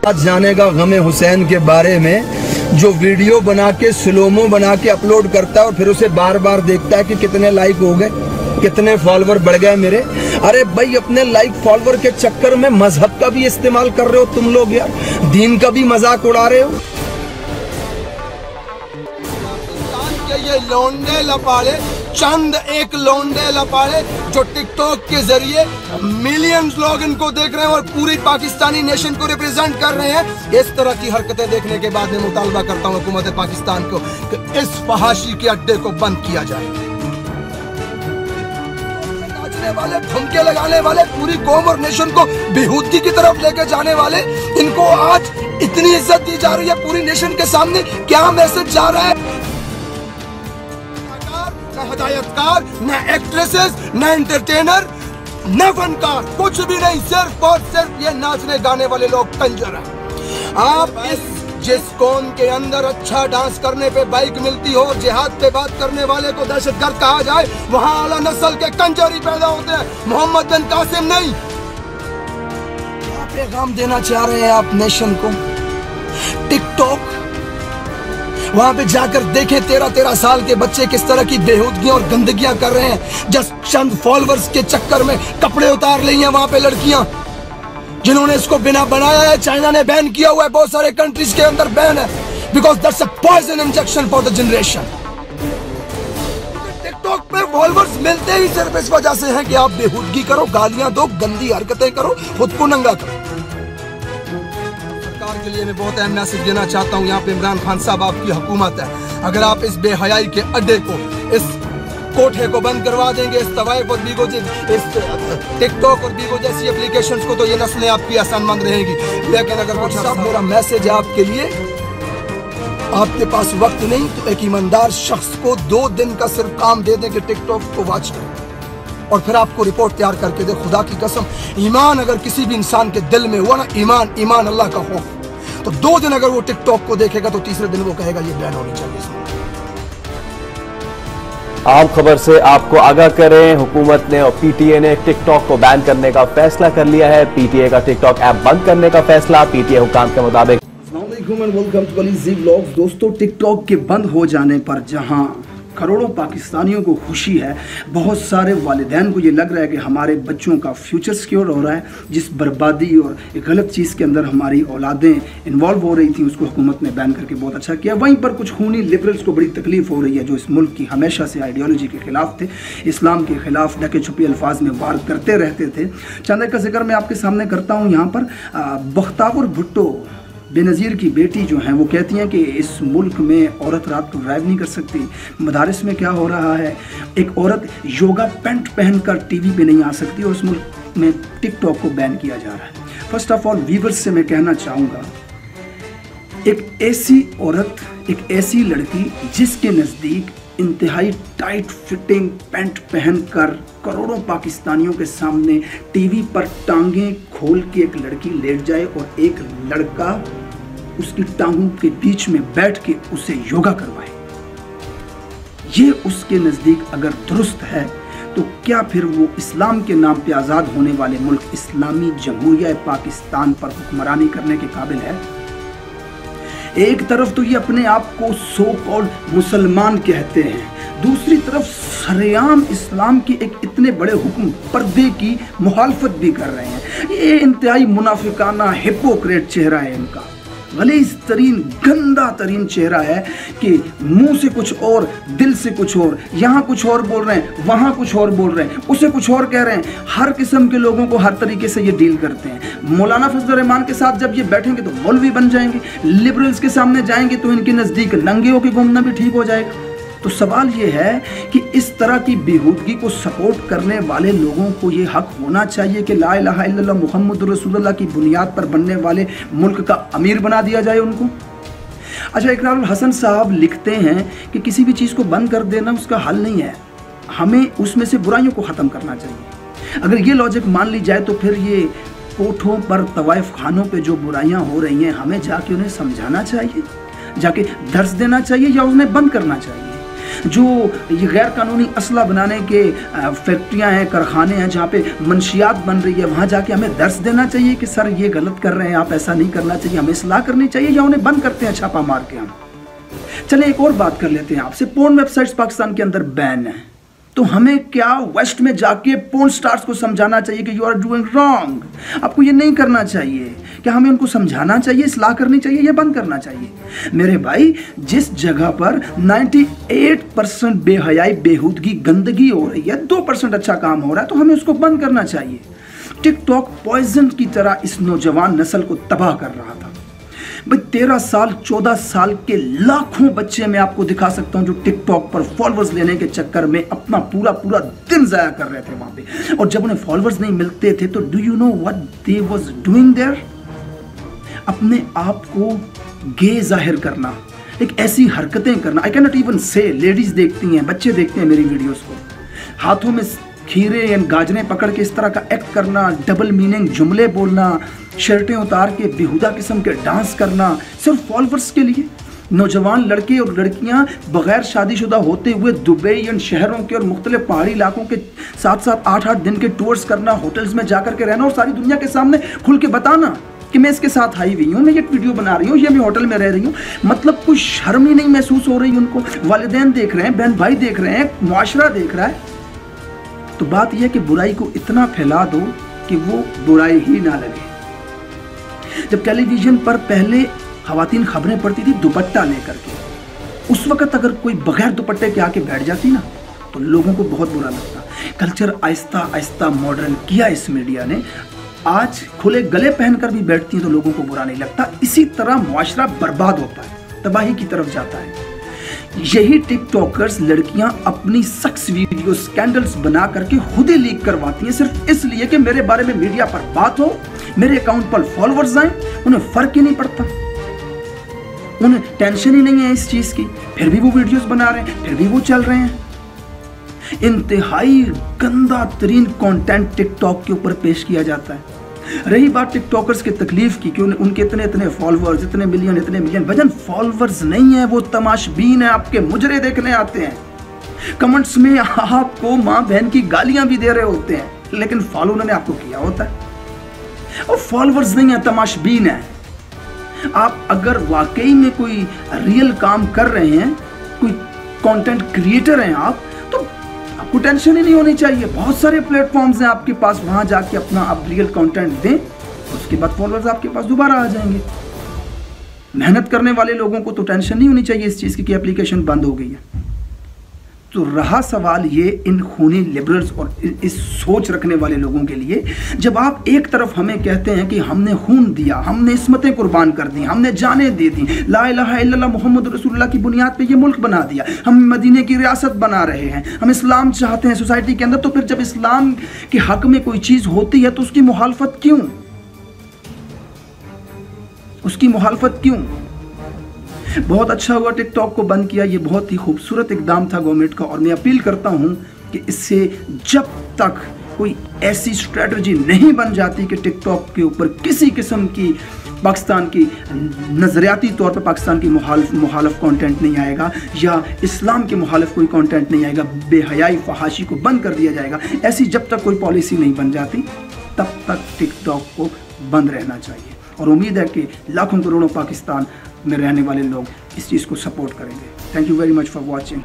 आज जाने का गम हुसैन के बारे में जो वीडियो बना के स्लोमो बना के अपलोड करता है और फिर उसे बार बार देखता है कि कितने लाइक हो गए, कितने फॉलोवर बढ़ गए मेरे। अरे भाई, अपने लाइक फॉलोवर के चक्कर में मजहब का भी इस्तेमाल कर रहे हो तुम लोग यार, दीन का भी मजाक उड़ा रहे हो। ये लौंडे लपाड़े, चंद एक लौंडे लपाड़े जो टिकटॉक के जरिए मिलियंस लोग इनको देख रहे हैं और पूरी पाकिस्तानी नेशन को रिप्रेजेंट कर रहे हैं। इस तरह की हरकतें देखने के बाद मैं मुतालबा करता हूं हुकूमत पाकिस्तान को कि इस फहाशी के अड्डे को बंद किया जाए। नाचने वाले, ठुमके लगाने वाले, पूरी कौम और नेशन को बेहूदगी की तरफ लेके जाने वाले, इनको आज इतनी इज्जत दी जा रही है पूरी नेशन के सामने। क्या मैसेज जा रहा है? न हिदायतकार, न एक्ट्रेसेस, न एंटरटेनर, न फनकार, कुछ भी नहीं, सिर्फ और सिर्फ ये नाचने गाने वाले लोग कंजर हैं। आप जिस कौम के अंदर अच्छा डांस करने पे बाइक मिलती हो, जिहाद पे बात करने वाले को दहशतगर्द कहा जाए, वहां आला नस्ल के कंजर ही पैदा होते हैं, मोहम्मद बिन कासिम नहीं। क्या पैगाम देना चाह रहे हैं आप नेशन को? टिकटॉक, वहां पे जाकर देखें 13-13 साल के बच्चे किस तरह की बेहूदगियां और गंदगियां कर रहे हैं। जस्ट चंद फॉलोअर्स के चक्कर में कपड़े उतार रही हैं वहां पे लड़कियां, जिन्होंने इसको बिना बनाया है। चाइना ने बैन किया हुआ है, बहुत सारे कंट्रीज के अंदर बैन है, because that's a poison injection for the generation. TikTok पे फॉलोअर्स मिलते ही सिर्फ इस वजह से हैं कि आप बेहूदगी करो, गालियां दो, गंदी हरकतें करो, खुद को नंगा करो। के लिए मैं बहुत अहम मैसेज देना चाहता हूँ। यहाँ पे इमरान खान साहब, आपकी हुकूमत है, अगर आप इस बेहयाई के अड्डे को, इस कोठे को बंद करवा देंगे, इस तवाइफ और बीगो, इस टिकटॉक और बीगो जैसी एप्लीकेशंस को, तो ये नस्लें आपकी आसानमंद रहेंगी। लेकिन अगर कुछ मेरा मैसेज है आपके लिए, आपके पास वक्त नहीं तो एक ईमानदार शख्स को 2 दिन का सिर्फ काम दे दें कि टिकटॉक को वॉच करें और फिर आपको रिपोर्ट तैयार करके दे। खुदा की कसम, ईमान अगर किसी भी इंसान के दिल में हुआ ना, ईमान अल्लाह का खौफ, तो 2 दिन अगर वो टिकटॉक को देखेगा तो तीसरे दिन वो कहेगा ये बैन होनी चाहिए। आम खबर से आपको आगाह करें, हुकूमत ने और पीटीए ने टिकटॉक को बैन करने का फैसला कर लिया है। पीटीए का टिकटॉक ऐप बंद करने का फैसला पीटीए हुकाम के मुताबिक। Welcome to G vlogs. दोस्तों, टिकटॉक के बंद हो जाने पर जहां करोड़ों पाकिस्तानियों को खुशी है, बहुत सारे वालिदैन को ये लग रहा है कि हमारे बच्चों का फ्यूचर सिक्योर हो रहा है। जिस बर्बादी और गलत चीज़ के अंदर हमारी औलादें इन्वॉल्व हो रही थी, उसको हुकूमत ने बैन करके बहुत अच्छा किया। वहीं पर कुछ खूनी लिबरल्स को बड़ी तकलीफ हो रही है, जो इस मुल्क की हमेशा से आइडियोलॉजी के खिलाफ थे, इस्लाम के खिलाफ ढके छुपे अल्फाज में वार करते रहते थे। चंद का जिक्र मैं आपके सामने करता हूँ। यहाँ पर बख्तावर भुट्टो बेनज़ीर की बेटी जो हैं, वो कहती हैं कि इस मुल्क में औरत रात को ड्राइव नहीं कर सकती। मदारिस में क्या हो रहा है, एक औरत योगा पैंट पहनकर टीवी पे नहीं आ सकती और इस मुल्क में टिकटॉक को बैन किया जा रहा है। फर्स्ट ऑफ ऑल व्यूअर्स से मैं कहना चाहूँगा, एक ऐसी औरत, एक ऐसी लड़की जिसके नज़दीक इंतहाई टाइट फिटिंग पैंट पहनकर करोड़ों पाकिस्तानियों के सामने टीवी पर टांगें खोल के एक लड़की लेट जाए और एक लड़का उसकी टांगों के बीच में बैठ के उसे योगा करवाए, ये उसके नज़दीक अगर दुरुस्त है तो क्या फिर वो इस्लाम के नाम पे आज़ाद होने वाले मुल्क इस्लामी जमहूरिया पाकिस्तान पर हुक्मरानी करने के काबिल है? एक तरफ तो ये अपने आप को सो कॉल्ड मुसलमान कहते हैं, दूसरी तरफ सरेआम इस्लाम की एक इतने बड़े हुक्म पर्दे की मुखालफत भी कर रहे हैं। ये इंतहाई मुनाफिकाना हिपोक्रेट चेहरा है इनका, गलीज़ तरीन गंदा तरीन चेहरा है कि मुंह से कुछ और, दिल से कुछ और, यहाँ कुछ और बोल रहे हैं, वहाँ कुछ और बोल रहे हैं, उसे कुछ और कह रहे हैं। हर किस्म के लोगों को हर तरीके से ये डील करते हैं। मौलाना फजल रहमान के साथ जब ये बैठेंगे तो मौलवी बन जाएंगे, लिबरल्स के सामने जाएंगे तो इनके नज़दीक नंगे होकर घूमना भी ठीक हो जाएगा। तो सवाल ये है कि इस तरह की बेहूदगी को सपोर्ट करने वाले लोगों को ये हक होना चाहिए कि ला इलाहा इल्लल्लाह मुहम्मदुर रसूलुल्लाह की बुनियाद पर बनने वाले मुल्क का अमीर बना दिया जाए उनको। अच्छा, इकरारुल हसन साहब लिखते हैं कि किसी भी चीज़ को बंद कर देना उसका हल नहीं है, हमें उसमें से बुराइयों को ख़त्म करना चाहिए। अगर ये लॉजिक मान ली जाए तो फिर ये कोठों पर, तवाइफ खानों पर जो बुराइयाँ हो रही हैं, हमें जाके उन्हें समझाना चाहिए, जाके दर्स देना चाहिए या उन्हें बंद करना चाहिए। जो ये गैर कानूनी असला बनाने के फैक्ट्रियां हैं, कारखाने हैं, जहाँ पे मंशियात बन रही है, वहाँ जाके हमें दर्स देना चाहिए कि सर ये गलत कर रहे हैं, आप ऐसा नहीं करना चाहिए, हमें इस्लाह करनी चाहिए, या उन्हें बंद करते हैं छापा मार के हम। चलिए एक और बात कर लेते हैं आपसे। पोर्न वेबसाइट्स पाकिस्तान के अंदर बैन है, तो हमें क्या वेस्ट में जाके पोर्न स्टार्स को समझाना चाहिए कि यू आर डूइंग रॉन्ग, आपको ये नहीं करना चाहिए? क्या हमें उनको समझाना चाहिए, इस्लाह करनी चाहिए, या बंद करना चाहिए? मेरे भाई, जिस जगह पर 98% बेहयाई, बेहूदगी, गंदगी हो रही है, 2% अच्छा काम हो रहा है, तो हमें उसको बंद करना चाहिए। टिकटॉक पॉइजन की तरह इस नौजवान नस्ल को तबाह कर रहा था। भाई 13 साल 14 साल के लाखों बच्चे मैं आपको दिखा सकता हूं जो टिकटॉक पर फॉलोअर्स लेने के चक्कर में अपना पूरा दिन जाया कर रहे थे वहां पे। और जब उन्हें फॉलोअर्स नहीं मिलते थे तो do you know what they was doing there? अपने आप को गे जाहिर करना, एक ऐसी हरकतें करना। आई कैन नॉट इवन से, लेडीज देखती हैं, बच्चे देखते हैं मेरी वीडियोस को, हाथों में खीरे या गाजरें पकड़ के इस तरह का एक्ट करना, डबल मीनिंग जुमले बोलना, शर्टें उतार के बेहुदा किस्म के डांस करना, सिर्फ फॉलोअर्स के लिए। नौजवान लड़के और लड़कियां बगैर शादीशुदा होते हुए दुबई या शहरों के और मुख्तलिफ पहाड़ी इलाकों के 7-7, 8-8 दिन के टूर्स करना, होटल्स में जाकर के रहना और सारी दुनिया के सामने खुल के बताना कि मैं इसके साथ आई हुई हूँ, मैं ये वीडियो बना रही हूँ, ये मैं होटल में रह रही हूँ। मतलब कुछ शर्म ही नहीं महसूस हो रही उनको। वालिदैन देख रहे हैं, बहन भाई देख रहे हैं, मुआशरा देख रहा है। तो बात यह है कि बुराई को इतना फैला दो कि वो बुराई ही ना लगे। जब टेलीविजन पर पहले खवातीन खबरें पढ़ती थी दुपट्टा लेकर के, उस वक्त अगर कोई बगैर दुपट्टे के आके बैठ जाती ना तो लोगों को बहुत बुरा लगता। कल्चर आहिस्ता आहिस्ता मॉडर्न किया इस मीडिया ने। आज खुले गले पहनकर भी बैठती हैं तो लोगों को बुरा नहीं लगता। इसी तरह मुआशरा बर्बाद होता है, तबाही की तरफ जाता है। यही टिकटॉकर्स लड़कियां अपनी सेक्स वीडियो स्कैंडल्स बना करके खुद ही लीक करवाती हैं, सिर्फ इसलिए कि मेरे बारे में मीडिया पर बात हो, मेरे अकाउंट पर फॉलोअर्स आए। उन्हें फर्क ही नहीं पड़ता, उन्हें टेंशन ही नहीं है इस चीज की, फिर भी वो वीडियोस बना रहे हैं, फिर भी वो चल रहे हैं। इंतहाई गंदा तरीन कंटेंट टिकटॉक के ऊपर पेश किया जाता है। रही बात टिकटॉकर्स के तकलीफ की कि उनके इतने फॉलोअर्स, इतने मिलियन, वजन फॉलोअर्स नहीं है, वो तमाशबीन है, आपके मुजरे देखने आते हैं। कमेंट्स में आपको माँ बहन की गालियां भी दे रहे होते हैं, लेकिन फॉलो उन्होंने आपको किया होता है। और फॉलोअर्स नहीं है, तमाशबीन है। आप अगर वाकई में कोई रियल काम कर रहे हैं, कोई कंटेंट क्रिएटर हैं आप, तो आपको टेंशन ही नहीं होनी चाहिए। बहुत सारे प्लेटफॉर्म्स हैं आपके पास, वहां जाके अपना आप रियल कंटेंट दें, उसके बाद फॉलोअर्स आपके पास दोबारा आ जाएंगे। मेहनत करने वाले लोगों को तो टेंशन नहीं होनी चाहिए इस चीज़ की कि एप्लीकेशन बंद हो गई है। तो रहा सवाल ये इन खूनी लिबरल्स और इस सोच रखने वाले लोगों के लिए, जब आप एक तरफ हमें कहते हैं कि हमने खून दिया, हमने इस्मतें कुर्बान कर दी, हमने जानें दे दी, ला इलाहा इल्लल्लाह मुहम्मद रसूलुल्लाह की बुनियाद पे ये मुल्क बना दिया, हम मदीने की रियासत बना रहे हैं, हम इस्लाम चाहते हैं सोसाइटी के अंदर, तो फिर जब इस्लाम के हक में कोई चीज़ होती है तो उसकी मुखालफत क्यों? उसकी मुखालफत क्यों? बहुत अच्छा हुआ टिकटॉक को बंद किया, ये बहुत ही खूबसूरत इकदाम था गवर्नमेंट का। और मैं अपील करता हूँ कि इससे जब तक कोई ऐसी स्ट्रेटजी नहीं बन जाती कि टिकटॉक के ऊपर किसी किस्म की पाकिस्तान की नज़रियाती तौर पर पाकिस्तान की मुखालफ कंटेंट नहीं आएगा, या इस्लाम के मुखालफ कोई कंटेंट नहीं आएगा, बेहयाई फहाशी को बंद कर दिया जाएगा, ऐसी जब तक कोई पॉलिसी नहीं बन जाती तब तक टिकटॉक को बंद रहना चाहिए। और उम्मीद है कि लाखों करोड़ों पाकिस्तान में रहने वाले लोग इस चीज़ को सपोर्ट करेंगे। Thank you very much for watching.